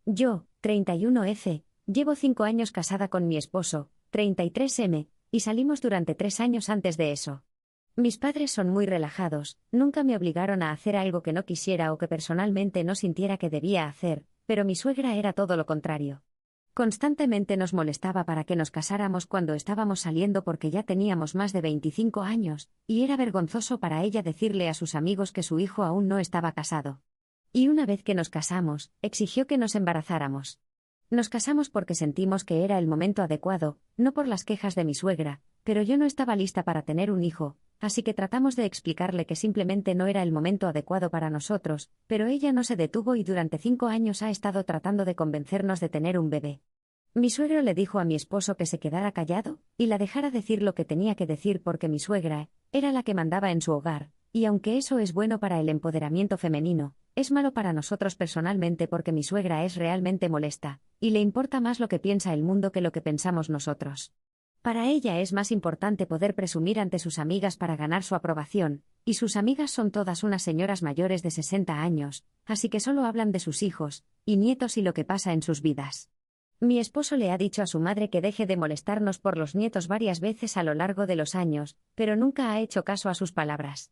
Yo, 31F, llevo 5 años casada con mi esposo, 33M, y salimos durante 3 años antes de eso. Mis padres son muy relajados, nunca me obligaron a hacer algo que no quisiera o que personalmente no sintiera que debía hacer, pero mi suegra era todo lo contrario. Constantemente nos molestaba para que nos casáramos cuando estábamos saliendo porque ya teníamos más de 25 años, y era vergonzoso para ella decirle a sus amigos que su hijo aún no estaba casado. Y una vez que nos casamos, exigió que nos embarazáramos. Nos casamos porque sentimos que era el momento adecuado, no por las quejas de mi suegra, pero yo no estaba lista para tener un hijo, así que tratamos de explicarle que simplemente no era el momento adecuado para nosotros, pero ella no se detuvo y durante 5 años ha estado tratando de convencernos de tener un bebé. Mi suegro le dijo a mi esposo que se quedara callado y la dejara decir lo que tenía que decir porque mi suegra era la que mandaba en su hogar, y aunque eso es bueno para el empoderamiento femenino, es malo para nosotros personalmente porque mi suegra es realmente molesta, y le importa más lo que piensa el mundo que lo que pensamos nosotros. Para ella es más importante poder presumir ante sus amigas para ganar su aprobación, y sus amigas son todas unas señoras mayores de 60 años, así que solo hablan de sus hijos y nietos y lo que pasa en sus vidas. Mi esposo le ha dicho a su madre que deje de molestarnos por los nietos varias veces a lo largo de los años, pero nunca ha hecho caso a sus palabras.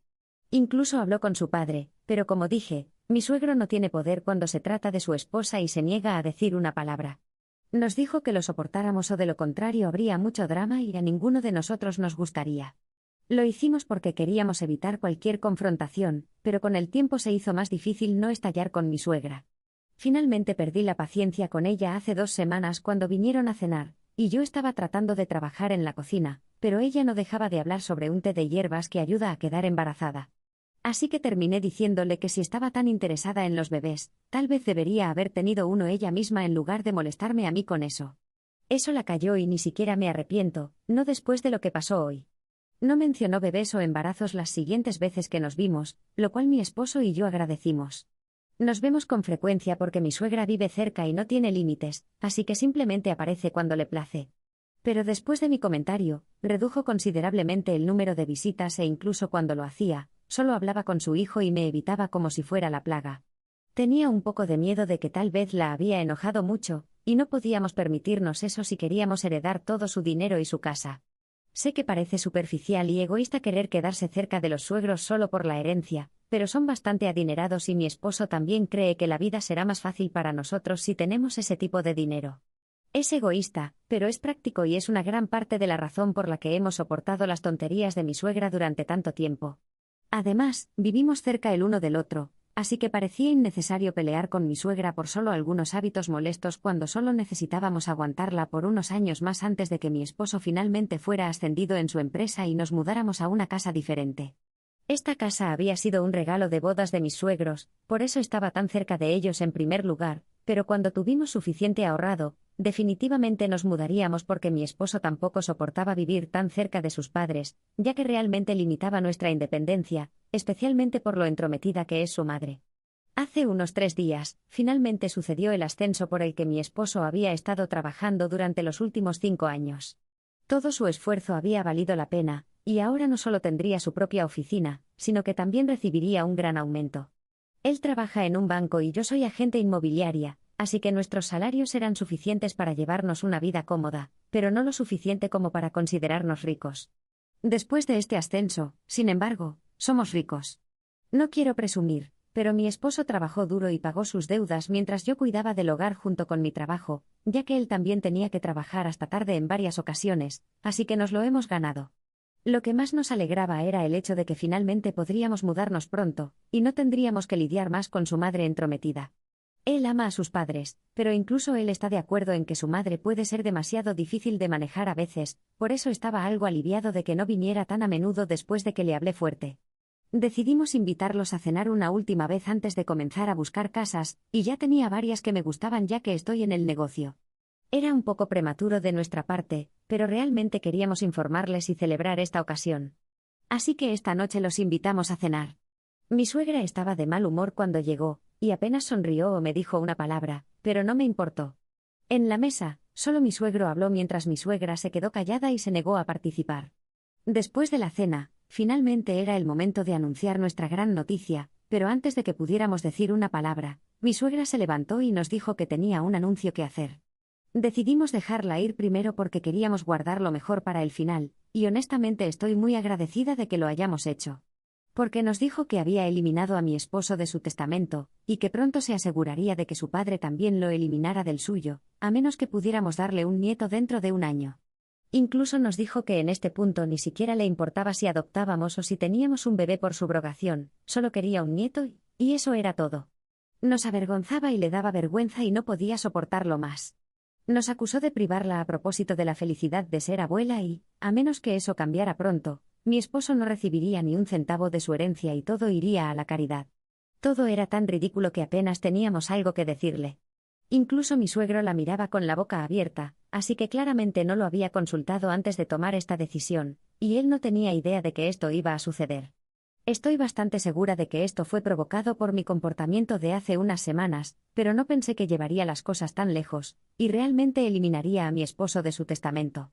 Incluso habló con su padre, pero como dije, mi suegro no tiene poder cuando se trata de su esposa y se niega a decir una palabra. Nos dijo que lo soportáramos o de lo contrario habría mucho drama y a ninguno de nosotros nos gustaría. Lo hicimos porque queríamos evitar cualquier confrontación, pero con el tiempo se hizo más difícil no estallar con mi suegra. Finalmente perdí la paciencia con ella hace 2 semanas cuando vinieron a cenar, y yo estaba tratando de trabajar en la cocina, pero ella no dejaba de hablar sobre un té de hierbas que ayuda a quedar embarazada. Así que terminé diciéndole que si estaba tan interesada en los bebés, tal vez debería haber tenido uno ella misma en lugar de molestarme a mí con eso. Eso la calló y ni siquiera me arrepiento, no después de lo que pasó hoy. No mencionó bebés o embarazos las siguientes veces que nos vimos, lo cual mi esposo y yo agradecimos. Nos vemos con frecuencia porque mi suegra vive cerca y no tiene límites, así que simplemente aparece cuando le place. Pero después de mi comentario, redujo considerablemente el número de visitas e incluso cuando lo hacía, solo hablaba con su hijo y me evitaba como si fuera la plaga. Tenía un poco de miedo de que tal vez la había enojado mucho, y no podíamos permitirnos eso si queríamos heredar todo su dinero y su casa. Sé que parece superficial y egoísta querer quedarse cerca de los suegros solo por la herencia, pero son bastante adinerados y mi esposo también cree que la vida será más fácil para nosotros si tenemos ese tipo de dinero. Es egoísta, pero es práctico y es una gran parte de la razón por la que hemos soportado las tonterías de mi suegra durante tanto tiempo. Además, vivimos cerca el uno del otro, así que parecía innecesario pelear con mi suegra por solo algunos hábitos molestos cuando solo necesitábamos aguantarla por unos años más antes de que mi esposo finalmente fuera ascendido en su empresa y nos mudáramos a una casa diferente. Esta casa había sido un regalo de bodas de mis suegros, por eso estaba tan cerca de ellos en primer lugar, pero cuando tuvimos suficiente ahorrado, definitivamente nos mudaríamos porque mi esposo tampoco soportaba vivir tan cerca de sus padres, ya que realmente limitaba nuestra independencia, especialmente por lo entrometida que es su madre. Hace unos 3 días, finalmente sucedió el ascenso por el que mi esposo había estado trabajando durante los últimos 5 años. Todo su esfuerzo había valido la pena, y ahora no solo tendría su propia oficina, sino que también recibiría un gran aumento. Él trabaja en un banco y yo soy agente inmobiliaria, así que nuestros salarios eran suficientes para llevarnos una vida cómoda, pero no lo suficiente como para considerarnos ricos. Después de este ascenso, sin embargo, somos ricos. No quiero presumir, pero mi esposo trabajó duro y pagó sus deudas mientras yo cuidaba del hogar junto con mi trabajo, ya que él también tenía que trabajar hasta tarde en varias ocasiones, así que nos lo hemos ganado. Lo que más nos alegraba era el hecho de que finalmente podríamos mudarnos pronto, y no tendríamos que lidiar más con su madre entrometida. Él ama a sus padres, pero incluso él está de acuerdo en que su madre puede ser demasiado difícil de manejar a veces, por eso estaba algo aliviado de que no viniera tan a menudo después de que le hablé fuerte. Decidimos invitarlos a cenar una última vez antes de comenzar a buscar casas, y ya tenía varias que me gustaban ya que estoy en el negocio. Era un poco prematuro de nuestra parte, pero realmente queríamos informarles y celebrar esta ocasión. Así que esta noche los invitamos a cenar. Mi suegra estaba de mal humor cuando llegó, y apenas sonrió o me dijo una palabra, pero no me importó. En la mesa, solo mi suegro habló mientras mi suegra se quedó callada y se negó a participar. Después de la cena, finalmente era el momento de anunciar nuestra gran noticia, pero antes de que pudiéramos decir una palabra, Mi suegra se levantó y nos dijo que tenía un anuncio que hacer. Decidimos dejarla ir primero porque queríamos guardar lo mejor para el final, y honestamente estoy muy agradecida de que lo hayamos hecho. Porque nos dijo que había eliminado a mi esposo de su testamento, y que pronto se aseguraría de que su padre también lo eliminara del suyo, a menos que pudiéramos darle un nieto dentro de un año. Incluso nos dijo que en este punto ni siquiera le importaba si adoptábamos o si teníamos un bebé por subrogación, solo quería un nieto y eso era todo. Nos avergonzaba y le daba vergüenza y no podía soportarlo más. Nos acusó de privarla a propósito de la felicidad de ser abuela y, a menos que eso cambiara pronto, mi esposo no recibiría ni un centavo de su herencia y todo iría a la caridad. Todo era tan ridículo que apenas teníamos algo que decirle. Incluso mi suegro la miraba con la boca abierta, así que claramente no lo había consultado antes de tomar esta decisión, y él no tenía idea de que esto iba a suceder. Estoy bastante segura de que esto fue provocado por mi comportamiento de hace unas semanas, pero no pensé que llevaría las cosas tan lejos, y realmente eliminaría a mi esposo de su testamento.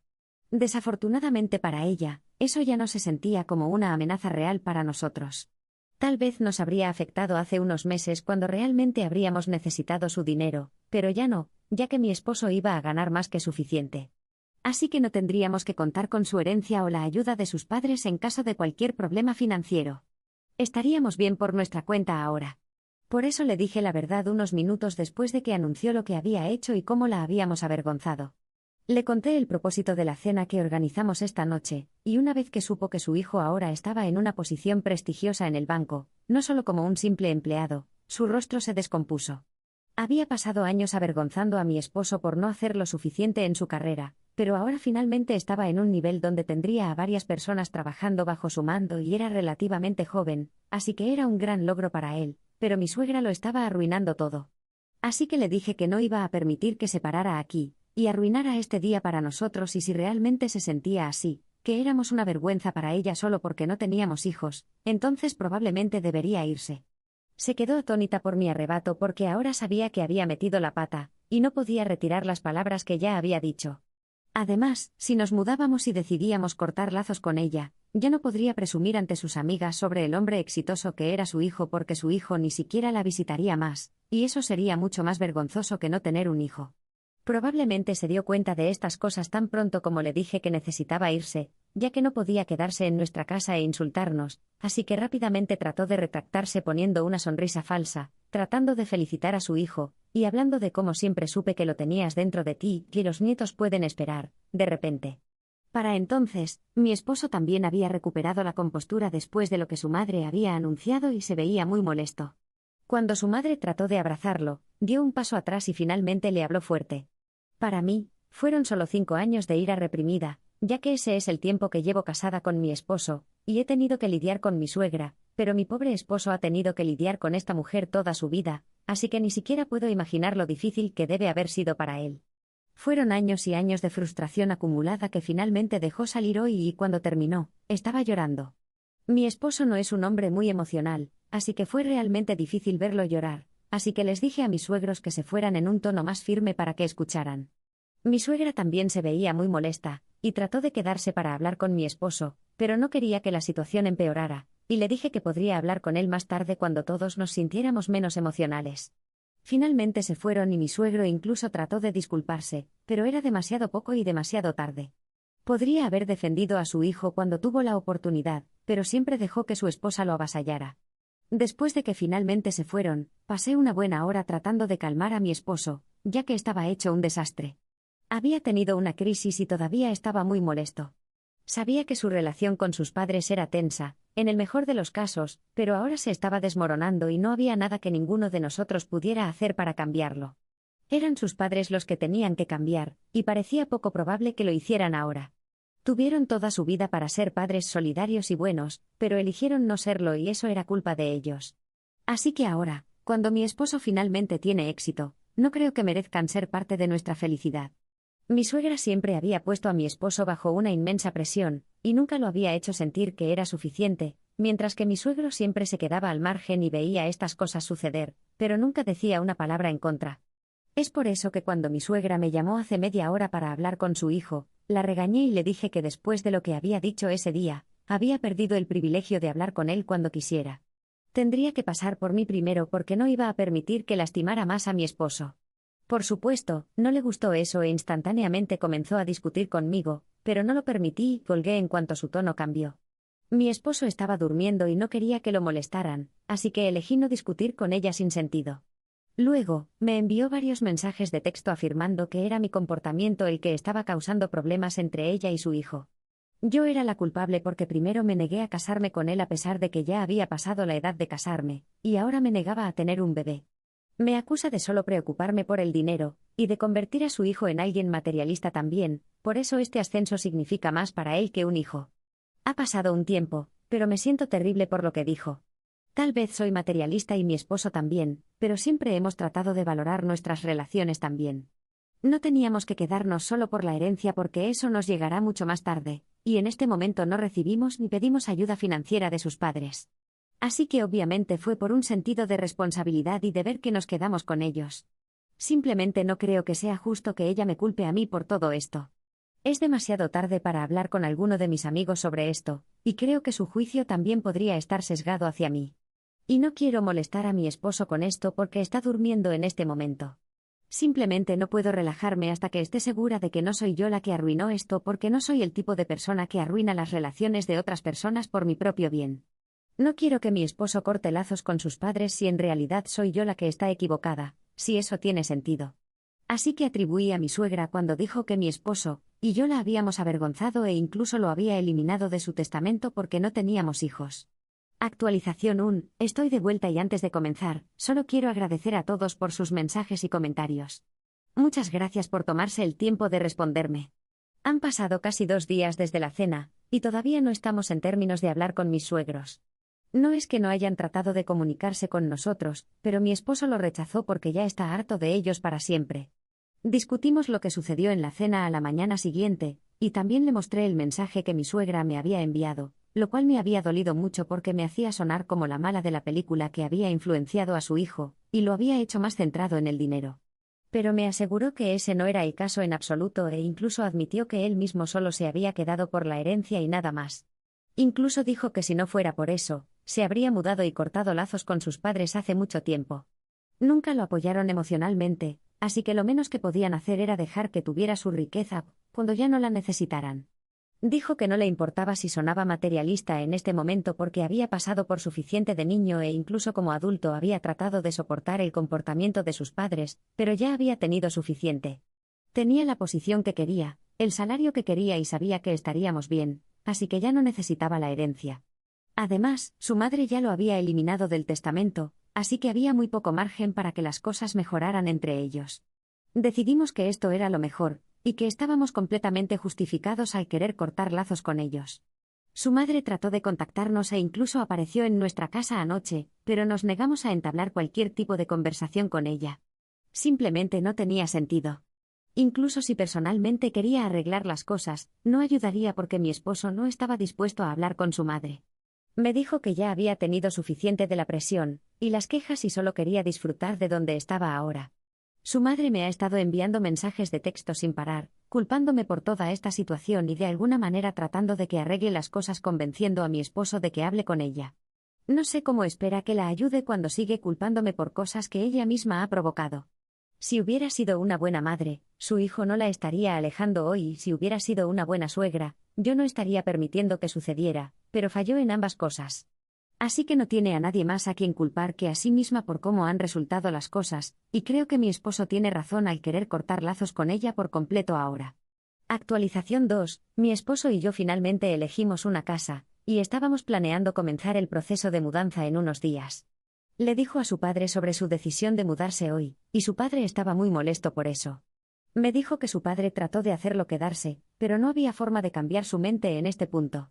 Desafortunadamente para ella, eso ya no se sentía como una amenaza real para nosotros. Tal vez nos habría afectado hace unos meses cuando realmente habríamos necesitado su dinero, pero ya no, ya que mi esposo iba a ganar más que suficiente. Así que no tendríamos que contar con su herencia o la ayuda de sus padres en caso de cualquier problema financiero. Estaríamos bien por nuestra cuenta ahora. Por eso le dije la verdad unos minutos después de que anunció lo que había hecho y cómo la habíamos avergonzado. Le conté el propósito de la cena que organizamos esta noche, y una vez que supo que su hijo ahora estaba en una posición prestigiosa en el banco, no solo como un simple empleado, su rostro se descompuso. Había pasado años avergonzando a mi esposo por no hacer lo suficiente en su carrera, pero ahora finalmente estaba en un nivel donde tendría a varias personas trabajando bajo su mando y era relativamente joven, así que era un gran logro para él, pero mi suegra lo estaba arruinando todo. Así que le dije que no iba a permitir que se parara aquí y arruinara este día para nosotros y si realmente se sentía así, que éramos una vergüenza para ella solo porque no teníamos hijos, entonces probablemente debería irse. Se quedó atónita por mi arrebato porque ahora sabía que había metido la pata, y no podía retirar las palabras que ya había dicho. Además, si nos mudábamos y decidíamos cortar lazos con ella, ya no podría presumir ante sus amigas sobre el hombre exitoso que era su hijo porque su hijo ni siquiera la visitaría más, y eso sería mucho más vergonzoso que no tener un hijo. Probablemente se dio cuenta de estas cosas tan pronto como le dije que necesitaba irse, ya que no podía quedarse en nuestra casa e insultarnos, así que rápidamente trató de retractarse poniendo una sonrisa falsa, tratando de felicitar a su hijo, y hablando de cómo siempre supe que lo tenías dentro de ti y los nietos pueden esperar, de repente. Para entonces, mi esposo también había recuperado la compostura después de lo que su madre había anunciado y se veía muy molesto. Cuando su madre trató de abrazarlo, dio un paso atrás y finalmente le habló fuerte. Para mí, fueron solo 5 años de ira reprimida, ya que ese es el tiempo que llevo casada con mi esposo, y he tenido que lidiar con mi suegra, pero mi pobre esposo ha tenido que lidiar con esta mujer toda su vida, así que ni siquiera puedo imaginar lo difícil que debe haber sido para él. Fueron años y años de frustración acumulada que finalmente dejó salir hoy y cuando terminó, estaba llorando. Mi esposo no es un hombre muy emocional, así que fue realmente difícil verlo llorar. Así que les dije a mis suegros que se fueran en un tono más firme para que escucharan. Mi suegra también se veía muy molesta, y trató de quedarse para hablar con mi esposo, pero no quería que la situación empeorara, y le dije que podría hablar con él más tarde cuando todos nos sintiéramos menos emocionales. Finalmente se fueron y mi suegro incluso trató de disculparse, pero era demasiado poco y demasiado tarde. Podría haber defendido a su hijo cuando tuvo la oportunidad, pero siempre dejó que su esposa lo avasallara. Después de que finalmente se fueron, pasé una buena hora tratando de calmar a mi esposo, ya que estaba hecho un desastre. Había tenido una crisis y todavía estaba muy molesto. Sabía que su relación con sus padres era tensa, en el mejor de los casos, pero ahora se estaba desmoronando y no había nada que ninguno de nosotros pudiera hacer para cambiarlo. Eran sus padres los que tenían que cambiar, y parecía poco probable que lo hicieran ahora. Tuvieron toda su vida para ser padres solidarios y buenos, pero eligieron no serlo y eso era culpa de ellos. Así que ahora, cuando mi esposo finalmente tiene éxito, no creo que merezcan ser parte de nuestra felicidad. Mi suegra siempre había puesto a mi esposo bajo una inmensa presión, y nunca lo había hecho sentir que era suficiente, mientras que mi suegro siempre se quedaba al margen y veía estas cosas suceder, pero nunca decía una palabra en contra. Es por eso que cuando mi suegra me llamó hace media hora para hablar con su hijo, la regañé y le dije que después de lo que había dicho ese día, había perdido el privilegio de hablar con él cuando quisiera. Tendría que pasar por mí primero porque no iba a permitir que lastimara más a mi esposo. Por supuesto, no le gustó eso e instantáneamente comenzó a discutir conmigo, pero no lo permití y colgué en cuanto su tono cambió. Mi esposo estaba durmiendo y no quería que lo molestaran, así que elegí no discutir con ella sin sentido. Luego, me envió varios mensajes de texto afirmando que era mi comportamiento el que estaba causando problemas entre ella y su hijo. Yo era la culpable porque primero me negué a casarme con él a pesar de que ya había pasado la edad de casarme, y ahora me negaba a tener un bebé. Me acusa de solo preocuparme por el dinero, y de convertir a su hijo en alguien materialista también, por eso este ascenso significa más para él que un hijo. Ha pasado un tiempo, pero me siento terrible por lo que dijo. Tal vez soy materialista y mi esposo también, pero siempre hemos tratado de valorar nuestras relaciones también. No teníamos que quedarnos solo por la herencia porque eso nos llegará mucho más tarde, y en este momento no recibimos ni pedimos ayuda financiera de sus padres. Así que obviamente fue por un sentido de responsabilidad y deber que nos quedamos con ellos. Simplemente no creo que sea justo que ella me culpe a mí por todo esto. Es demasiado tarde para hablar con alguno de mis amigos sobre esto, y creo que su juicio también podría estar sesgado hacia mí. Y no quiero molestar a mi esposo con esto porque está durmiendo en este momento. Simplemente no puedo relajarme hasta que esté segura de que no soy yo la que arruinó esto porque no soy el tipo de persona que arruina las relaciones de otras personas por mi propio bien. No quiero que mi esposo corte lazos con sus padres si en realidad soy yo la que está equivocada, si eso tiene sentido. Así que atribuí a mi suegra cuando dijo que mi esposo y yo la habíamos avergonzado e incluso lo había eliminado de su testamento porque no teníamos hijos. Actualización 1. Estoy de vuelta y antes de comenzar, solo quiero agradecer a todos por sus mensajes y comentarios. Muchas gracias por tomarse el tiempo de responderme. Han pasado casi 2 días desde la cena, y todavía no estamos en términos de hablar con mis suegros. No es que no hayan tratado de comunicarse con nosotros, pero mi esposo lo rechazó porque ya está harto de ellos para siempre. Discutimos lo que sucedió en la cena a la mañana siguiente, y también le mostré el mensaje que mi suegra me había enviado, lo cual me había dolido mucho porque me hacía sonar como la mala de la película que había influenciado a su hijo, y lo había hecho más centrado en el dinero. Pero me aseguró que ese no era el caso en absoluto e incluso admitió que él mismo solo se había quedado por la herencia y nada más. Incluso dijo que si no fuera por eso, se habría mudado y cortado lazos con sus padres hace mucho tiempo. Nunca lo apoyaron emocionalmente, así que lo menos que podían hacer era dejar que tuviera su riqueza cuando ya no la necesitaran. Dijo que no le importaba si sonaba materialista en este momento porque había pasado por suficiente de niño e incluso como adulto había tratado de soportar el comportamiento de sus padres, pero ya había tenido suficiente. Tenía la posición que quería, el salario que quería y sabía que estaríamos bien, así que ya no necesitaba la herencia. Además, su madre ya lo había eliminado del testamento, así que había muy poco margen para que las cosas mejoraran entre ellos. Decidimos que esto era lo mejor, y que estábamos completamente justificados al querer cortar lazos con ellos. Su madre trató de contactarnos e incluso apareció en nuestra casa anoche, pero nos negamos a entablar cualquier tipo de conversación con ella. Simplemente no tenía sentido. Incluso si personalmente quería arreglar las cosas, no ayudaría porque mi esposo no estaba dispuesto a hablar con su madre. Me dijo que ya había tenido suficiente de la presión y las quejas y solo quería disfrutar de donde estaba ahora. Su madre me ha estado enviando mensajes de texto sin parar, culpándome por toda esta situación y de alguna manera tratando de que arregle las cosas convenciendo a mi esposo de que hable con ella. No sé cómo espera que la ayude cuando sigue culpándome por cosas que ella misma ha provocado. Si hubiera sido una buena madre, su hijo no la estaría alejando hoy y si hubiera sido una buena suegra, yo no estaría permitiendo que sucediera, pero falló en ambas cosas. Así que no tiene a nadie más a quien culpar que a sí misma por cómo han resultado las cosas, y creo que mi esposo tiene razón al querer cortar lazos con ella por completo ahora. Actualización 2. Mi esposo y yo finalmente elegimos una casa, y estábamos planeando comenzar el proceso de mudanza en unos días. Le dijo a su padre sobre su decisión de mudarse hoy, y su padre estaba muy molesto por eso. Me dijo que su padre trató de hacerlo quedarse, pero no había forma de cambiar su mente en este punto.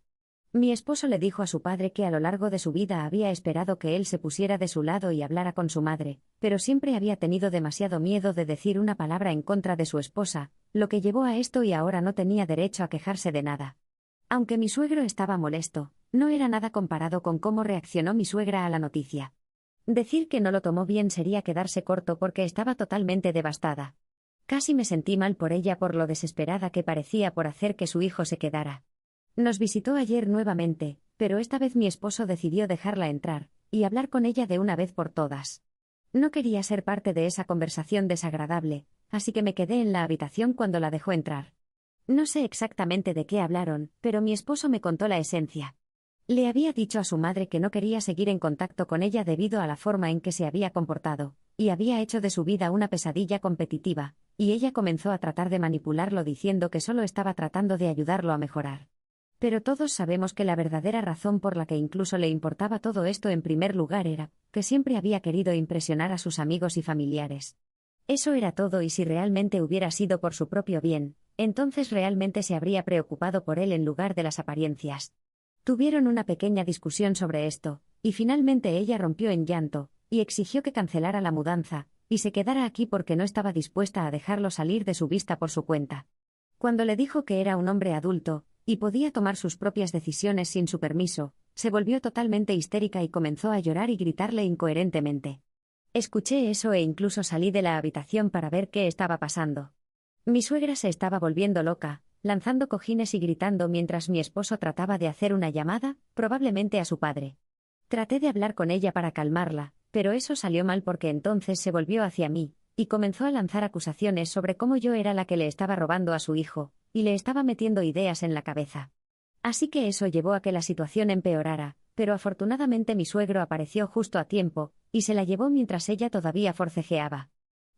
Mi esposo le dijo a su padre que a lo largo de su vida había esperado que él se pusiera de su lado y hablara con su madre, pero siempre había tenido demasiado miedo de decir una palabra en contra de su esposa, lo que llevó a esto y ahora no tenía derecho a quejarse de nada. Aunque mi suegro estaba molesto, no era nada comparado con cómo reaccionó mi suegra a la noticia. Decir que no lo tomó bien sería quedarse corto porque estaba totalmente devastada. Casi me sentí mal por ella por lo desesperada que parecía por hacer que su hijo se quedara. Nos visitó ayer nuevamente, pero esta vez mi esposo decidió dejarla entrar, y hablar con ella de una vez por todas. No quería ser parte de esa conversación desagradable, así que me quedé en la habitación cuando la dejó entrar. No sé exactamente de qué hablaron, pero mi esposo me contó la esencia. Le había dicho a su madre que no quería seguir en contacto con ella debido a la forma en que se había comportado, y había hecho de su vida una pesadilla competitiva, y ella comenzó a tratar de manipularlo diciendo que solo estaba tratando de ayudarlo a mejorar. Pero todos sabemos que la verdadera razón por la que incluso le importaba todo esto en primer lugar era que siempre había querido impresionar a sus amigos y familiares. Eso era todo, y si realmente hubiera sido por su propio bien, entonces realmente se habría preocupado por él en lugar de las apariencias. Tuvieron una pequeña discusión sobre esto, y finalmente ella rompió en llanto, y exigió que cancelara la mudanza, y se quedara aquí porque no estaba dispuesta a dejarlo salir de su vista por su cuenta. Cuando le dijo que era un hombre adulto, y podía tomar sus propias decisiones sin su permiso, se volvió totalmente histérica y comenzó a llorar y gritarle incoherentemente. Escuché eso e incluso salí de la habitación para ver qué estaba pasando. Mi suegra se estaba volviendo loca, lanzando cojines y gritando mientras mi esposo trataba de hacer una llamada, probablemente a su padre. Traté de hablar con ella para calmarla, pero eso salió mal porque entonces se volvió hacia mí, y comenzó a lanzar acusaciones sobre cómo yo era la que le estaba robando a su hijo, y le estaba metiendo ideas en la cabeza. Así que eso llevó a que la situación empeorara, pero afortunadamente mi suegro apareció justo a tiempo, y se la llevó mientras ella todavía forcejeaba.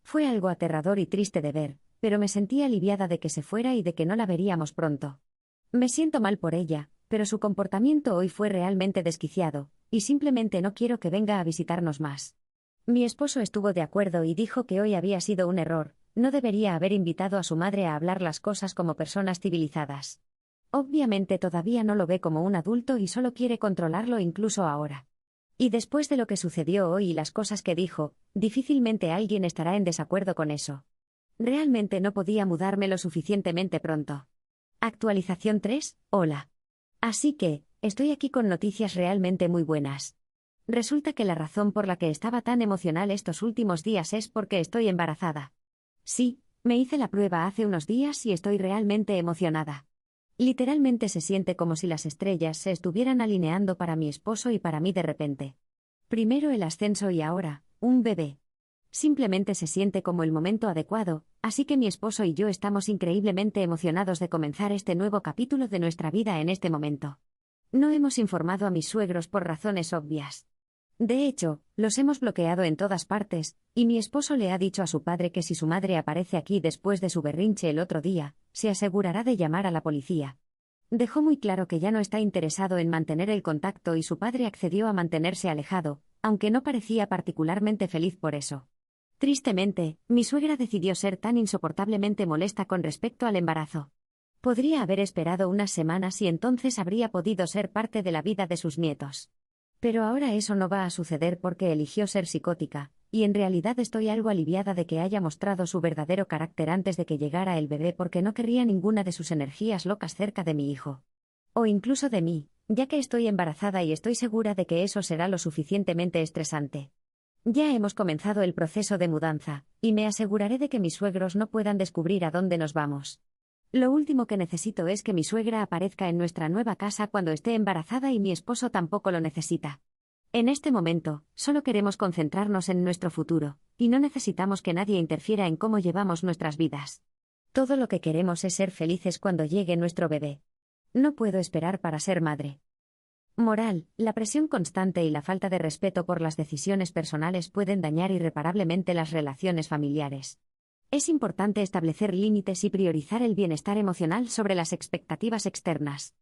Fue algo aterrador y triste de ver, pero me sentí aliviada de que se fuera y de que no la veríamos pronto. Me siento mal por ella, pero su comportamiento hoy fue realmente desquiciado, y simplemente no quiero que venga a visitarnos más. Mi esposo estuvo de acuerdo y dijo que hoy había sido un error, no debería haber invitado a su madre a hablar las cosas como personas civilizadas. Obviamente todavía no lo ve como un adulto y solo quiere controlarlo incluso ahora. Y después de lo que sucedió hoy y las cosas que dijo, difícilmente alguien estará en desacuerdo con eso. Realmente no podía mudarme lo suficientemente pronto. Actualización 3, hola. Así que, estoy aquí con noticias realmente muy buenas. Resulta que la razón por la que estaba tan emocional estos últimos días es porque estoy embarazada. Sí, me hice la prueba hace unos días y estoy realmente emocionada. Literalmente se siente como si las estrellas se estuvieran alineando para mi esposo y para mí de repente. Primero el ascenso y ahora, un bebé. Simplemente se siente como el momento adecuado, así que mi esposo y yo estamos increíblemente emocionados de comenzar este nuevo capítulo de nuestra vida en este momento. No hemos informado a mis suegros por razones obvias. De hecho, los hemos bloqueado en todas partes, y mi esposo le ha dicho a su padre que si su madre aparece aquí después de su berrinche el otro día, se asegurará de llamar a la policía. Dejó muy claro que ya no está interesado en mantener el contacto y su padre accedió a mantenerse alejado, aunque no parecía particularmente feliz por eso. Tristemente, mi suegra decidió ser tan insoportablemente molesta con respecto al embarazo. Podría haber esperado unas semanas y entonces habría podido ser parte de la vida de sus nietos. Pero ahora eso no va a suceder porque eligió ser psicótica, y en realidad estoy algo aliviada de que haya mostrado su verdadero carácter antes de que llegara el bebé porque no querría ninguna de sus energías locas cerca de mi hijo. O incluso de mí, ya que estoy embarazada y estoy segura de que eso será lo suficientemente estresante. Ya hemos comenzado el proceso de mudanza, y me aseguraré de que mis suegros no puedan descubrir a dónde nos vamos. Lo último que necesito es que mi suegra aparezca en nuestra nueva casa cuando esté embarazada y mi esposo tampoco lo necesita. En este momento, solo queremos concentrarnos en nuestro futuro, y no necesitamos que nadie interfiera en cómo llevamos nuestras vidas. Todo lo que queremos es ser felices cuando llegue nuestro bebé. No puedo esperar para ser madre. Moral, la presión constante y la falta de respeto por las decisiones personales pueden dañar irreparablemente las relaciones familiares. Es importante establecer límites y priorizar el bienestar emocional sobre las expectativas externas.